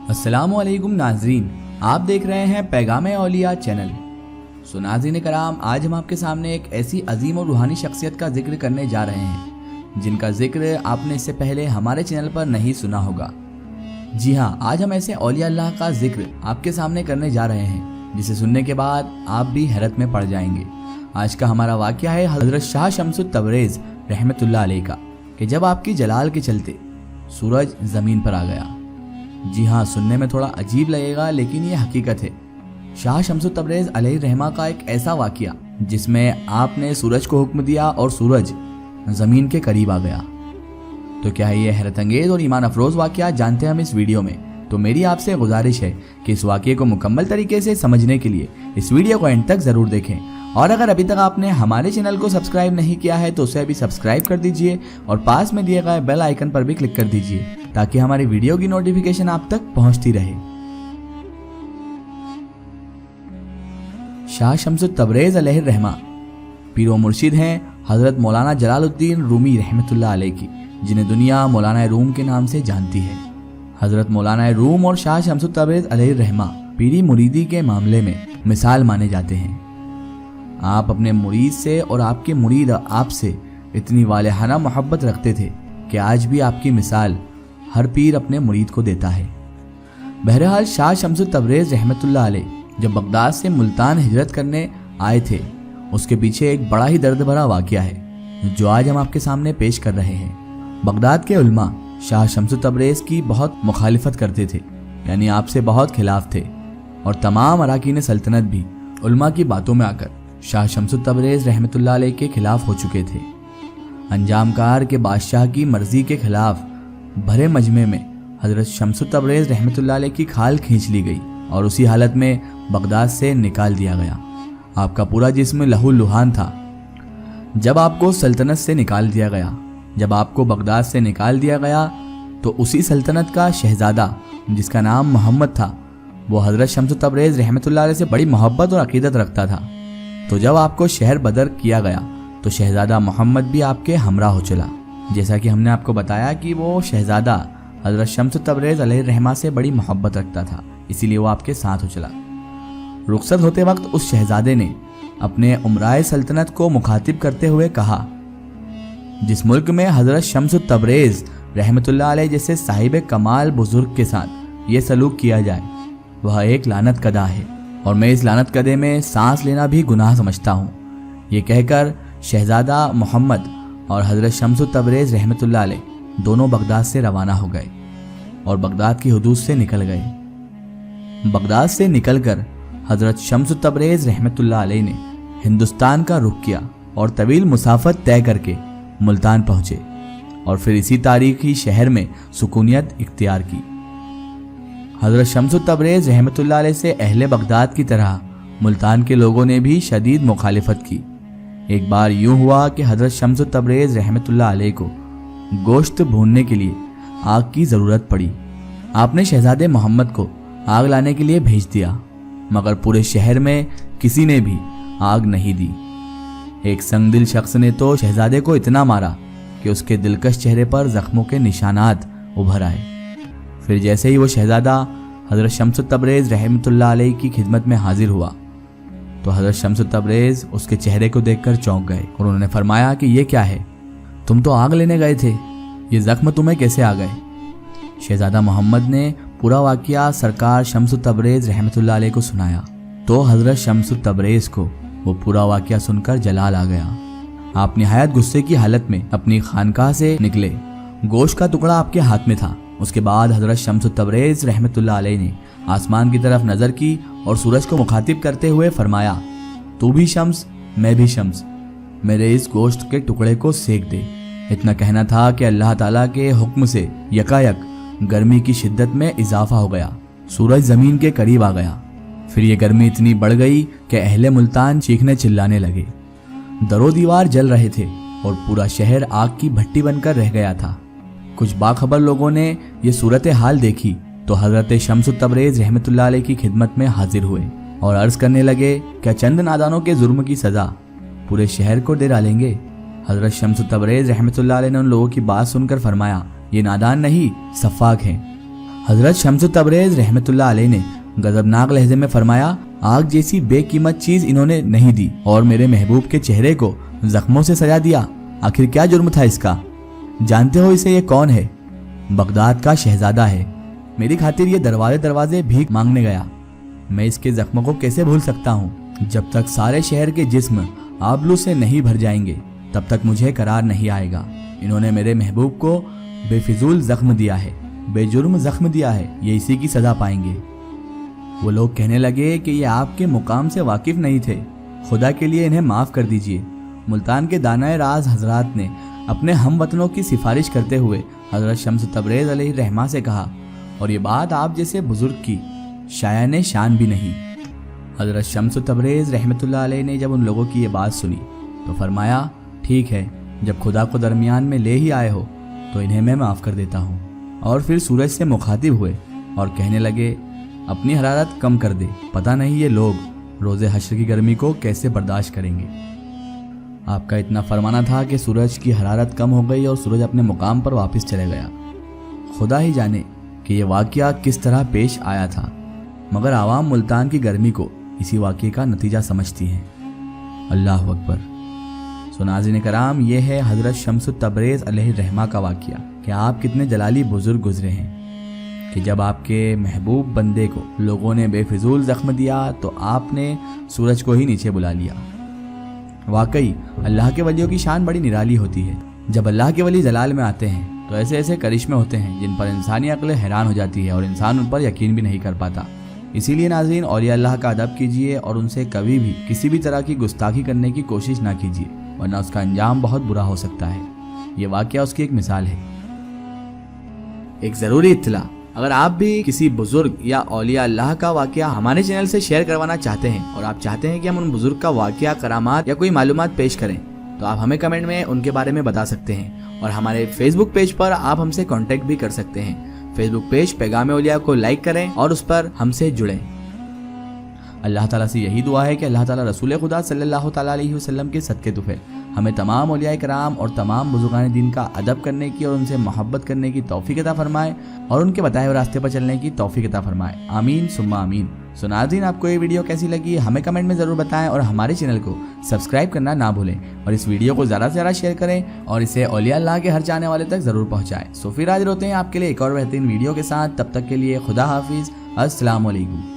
अस्सलाम वालेकुम नाजरीन, आप देख रहे हैं पैगाम औलिया चैनल। सो नाज़रीन कराम, आज हम आपके सामने एक ऐसी अजीम और रूहानी शख्सियत का जिक्र करने जा रहे हैं जिनका जिक्र आपने इससे पहले हमारे चैनल पर नहीं सुना होगा। जी हाँ, आज हम ऐसे औलिया अल्लाह का जिक्र आपके सामने करने जा रहे हैं जिसे सुनने के बाद आप भी हैरत में पड़ जाएंगे। आज का हमारा वाक़या है हज़रत शाह शम्सुत तबरेज़ रहमतुल्लाह अलैह का, कि जब आपकी जलाल के चलते सूरज ज़मीन पर आ गया। जी हाँ, सुनने में थोड़ा अजीब लगेगा लेकिन ये हकीकत है। शाह शम्सुत तबरेज़ अलैहि रहमा का एक ऐसा वाक़या जिसमें आपने सूरज को हुक्म दिया और सूरज ज़मीन के करीब आ गया। तो क्या है ये हैरत अंगेज़ और ईमान अफरोज़ वाक़या, जानते हैं हम इस वीडियो में। तो मेरी आपसे गुजारिश है कि इस वाक़ये को मुकम्मल तरीके से समझने के लिए इस वीडियो को एंड तक ज़रूर देखें। और अगर अभी तक आपने हमारे चैनल को सब्सक्राइब नहीं किया है तो उसे अभी सब्सक्राइब कर दीजिए और पास में दिए गए बेल आइकन पर भी क्लिक कर दीजिए ताकि हमारी वीडियो की नोटिफिकेशन आप तक पहुंचती रहे। शाह शम्सुत तबरेज़ अलैहि रहमा पीर व मुर्शिद हैं हज़रत मौलाना जलालुद्दीन रूमी रहमतुल्लाह अलैह की, जिन्हें दुनिया मौलाना रूम के नाम से जानती है। हज़रत मौलाना रूम और शाह शम्सुत तबरेज़ अलैहि रहमा पीरी मुरीदी के मामले में मिसाल माने जाते हैं। आप अपने मुरीद से और आपके मुरीद आपसे इतनी वालेहाना मोहब्बत रखते थे कि आज भी आपकी मिसाल हर पीर अपने मुरीद को देता है। बहरहाल शाह शम्सुत तबरेज़ रहमतुल्लाह अलैह जब बगदाद से मुल्तान हिजरत करने आए थे, उसके पीछे एक बड़ा ही दर्द भरा वाक़या है जो आज हम आपके सामने पेश कर रहे हैं। बगदाद के उलमा शाह शम्सुत तबरेज़ की बहुत मुखालिफत करते थे, यानी आपसे बहुत खिलाफ थे, और तमाम अराकीन सल्तनत भी उलमा की बातों में आकर शाह शम्सुत तबरेज़ रहमतुल्लाह अलैह के खिलाफ हो चुके थे। अंजामकार के बादशाह की मर्जी के खिलाफ भरे मजमे में हज़रत शम्सुत तबरेज़ रहमतुल्लाह अलैह की खाल खींच ली गई और उसी हालत में बगदाद से निकाल दिया गया। आपका पूरा जिस्म लहू लुहान था। जब आपको सल्तनत से निकाल दिया गया, जब आपको बगदाद से निकाल दिया गया, तो उसी सल्तनत का शहजादा जिसका नाम मोहम्मद था, वो हज़रत शम्सुत तबरेज़ रहमतुल्लाह अलैह से बड़ी मोहब्बत और अकीदत रखता था। तो जब आपको शहर बदर किया गया तो शहजादा मोहम्मद भी आपके हमरा हो चला। जैसा कि हमने आपको बताया कि वो शहजादा हज़रत शम्सुत तबरेज़ अलैहि रहमा से बड़ी मोहब्बत रखता था, इसीलिए वो आपके साथ हो चला। रुखसत होते वक्त उस शहजादे ने अपने उमराए सल्तनत को मुखातिब करते हुए कहा, जिस मुल्क में हज़रत शम्सुत तबरेज़ रहमतुल्लाह अलैह जैसे साहिब कमाल बुजुर्ग के साथ ये सलूक किया जाए वह एक लानत कदा है और मैं इस लानत कदे में सांस लेना भी गुनाह समझता हूँ। ये कहकर शहजादा मोहम्मद और हज़रत शम्सुत तबरेज़ रहमतुल्लाह अलैह दोनों बगदाद से रवाना हो गए और बगदाद की हुदूद से निकल गए। बगदाद से निकलकर हज़रत शम्सुत तबरेज़ रहमतुल्लाह अलैह ने हिंदुस्तान का रुख किया और तवील मुसाफत तय करके मुल्तान पहुँचे और फिर इसी तारीखी शहर में सुकूनियत इख्तियार की। हज़रत शम्सुत तबरेज़ रहमतुल्लाह अलैह से अहले बगदाद की तरह मुल्तान के लोगों ने भी शदीद मुखालिफत की। एक बार यूं हुआ कि हज़रत शम्सुत तबरेज़ रहमतुल्लाह अलैह को गोश्त भूनने के लिए आग की ज़रूरत पड़ी। आपने शहजादे मोहम्मद को आग लाने के लिए भेज दिया, मगर पूरे शहर में किसी ने भी आग नहीं दी। एक संगदिल शख्स ने तो शहजादे को इतना मारा कि उसके दिलकश चेहरे पर जख्मों के निशानात उभर आए। फिर जैसे ही वो शहजादा हज़रत शम्सुत तबरेज़ रहमतुल्लाह अलैह की खिदमत में हाजिर हुआ तो हज़रत शम्सुत तबरेज़ उसके चेहरे को देखकर चौंक गए और उन्होंने फरमाया कि ये क्या है, तुम तो आग लेने गए थे, ये ज़ख्म तुम्हें कैसे आ गए। शहजादा मोहम्मद ने पूरा वाक़या सरकार शम्सुत तबरेज़ रहमतुल्लाह अलैह को सुनाया तो हज़रत शम्सुत तबरेज़ को वो पूरा वाक़या सुनकर जलाल आ गया। आप निहायत गुस्से की हालत में अपनी खानकाह से निकले। गोश्त का टुकड़ा आपके हाथ में था। उसके बाद हज़रत शम्सुत तबरेज़ रहमतुल्लाह अलैह ने आसमान की तरफ नज़र की और सूरज को मुखातिब करते हुए फरमाया, तू भी शम्स, मैं भी शम्स, मेरे इस गोश्त के टुकड़े को सेक दे। इतना कहना था कि अल्लाह ताला के हुक्म से यकायक गर्मी की शिद्दत में इजाफा हो गया। सूरज ज़मीन के करीब आ गया। फिर ये गर्मी इतनी बढ़ गई कि अहले मुल्तान चीखने चिल्लाने लगे। दरो दीवार जल रहे थे और पूरा शहर आग की भट्टी बनकर रह गया था। कुछ बाखबर लोगों ने ये सूरत हाल देखी तो हज़रत शम्सुत तबरेज़ रहमतुल्लाह अलैह की खिदमत में हाजिर हुए और अर्ज़ करने लगे, क्या चंद नादानों के जुर्म की सज़ा पूरे शहर को दे डालेंगे। हज़रत शम्सुत तबरेज़ रहमतुल्लाह अलैह ने उन लोगों की बात सुनकर फरमाया, ये नादान नहीं, सफ़ाक हैं। حضرت شمس تبریز रहमतुल्लाह अलैह ने गजबनाक लहजे में फरमाया, आग जैसी बेकीमत चीज इन्होंने नहीं दी और मेरे महबूब के चेहरे को जख्मों से सजा दिया। आखिर क्या जुर्म था इसका? जानते हो इसे ये कौन है? बगदाद का शहजादा है। मेरी खातिर ये दरवाजे दरवाजे भीख मांगने गया। मैं इसके जख्मों को कैसे भूल सकता हूँ? जब तक सारे शहर के जिस्म आबलू से नहीं भर जाएंगे तब तक मुझे करार नहीं आएगा। इन्होंने मेरे महबूब को बेफिजूल जख्म दिया है, बेजुर्म जख्म दिया है, ये इसी की सजा पाएंगे। वो लोग कहने लगे कि ये आपके मुकाम से वाकिफ नहीं थे, खुदा के लिए इन्हें माफ़ कर दीजिए। मुल्तान के दानाए राज हजरात ने अपने हम वतनों की सिफारिश करते हुए हजरत शम्स तबरेज़ अलैहि रहमा से कहा, और ये बात आप जैसे बुजुर्ग की शायाने शान भी नहीं। हजरत शम्स तबरेज़ रहमतुल्लाह अलैह ने जब उन लोगों की ये बात सुनी तो फरमाया, ठीक है, जब खुदा को दरमियान में ले ही आए हो तो इन्हें मैं माफ़ कर देता हूँ। और फिर सूरज से मुखातिब हुए और कहने लगे, अपनी हरारत कम कर दे, पता नहीं ये लोग रोज़े हश्र की गर्मी को कैसे बर्दाश्त करेंगे। आपका इतना फरमाना था कि सूरज की हरारत कम हो गई और सूरज अपने मुकाम पर वापस चले गया। खुदा ही जाने कि यह वाक़या किस तरह पेश आया था, मगर आवाम मुल्तान की गर्मी को इसी वाक़ये का नतीजा समझती हैं। अल्लाह अकबर। सो नाज़रीन कराम, ये है हज़रत शम्स तबरेज़ अलैहि रहमा का वाक़या कि आप कितने जलाली बुजुर्ग गुजरे हैं कि जब आपके महबूब बंदे को लोगों ने बेफिजूल ज़ख्म दिया तो आपने सूरज को ही नीचे बुला लिया। वाकई अल्लाह के वलियों की शान बड़ी निराली होती है। जब अल्लाह के वली जलाल में आते हैं तो ऐसे ऐसे करिश्मे होते हैं जिन पर इंसानी अक्ल हैरान हो जाती है और इंसान उन पर यकीन भी नहीं कर पाता। इसीलिए नाज़रीन, औलिया अल्लाह का अदब कीजिए और उनसे कभी भी किसी भी तरह की गुस्ताखी करने की कोशिश ना कीजिए, वरना उसका अंजाम बहुत बुरा हो सकता है। ये वाक़या उसकी एक मिसाल है। एक ज़रूरी इत्तला, अगर आप भी किसी बुजुर्ग या औलिया अल्लाह का वाक़या हमारे चैनल से शेयर करवाना चाहते हैं और आप चाहते हैं कि हम उन बुजुर्ग का वाक़या, करामात या कोई मालूमात पेश करें, तो आप हमें कमेंट में उनके बारे में बता सकते हैं। और हमारे फेसबुक पेज पर आप हमसे कांटेक्ट भी कर सकते हैं। फेसबुक पेज पैगाम औलिया को लाइक करें और उस पर हमसे जुड़ें। अल्लाह ताला से यही दुआ है कि अल्लाह ताला रसूल खुदा सल्लल्लाहु ताला अलैहि वसल्लम के सदक़े तुफ़ैल हमें तमाम औलिया कराम और तमाम बुजुर्गान दीन का अदब करने की और उनसे मोहब्बत करने की तौफीक अता फरमाए और उनके बताए हुए रास्ते पर चलने की तौफीक अता फरमाए। आमीन सुम्मा आमीन। सो नाज़रीन, आपको ये वीडियो कैसी लगी हमें कमेंट में ज़रूर बताएं और हमारे चैनल को सब्सक्राइब करना ना भूलें और इस वीडियो को ज़्यादा से ज़्यादा शेयर करें और इसे औलिया अल्लाह के हर चाहने वाले तक ज़रूर पहुँचाएँ। सो फिर हाजिर होते हैं आपके लिए एक और बेहतरीन वीडियो के साथ। तब तक के लिए खुदा हाफिज़। अस्सलाम वालेकुम।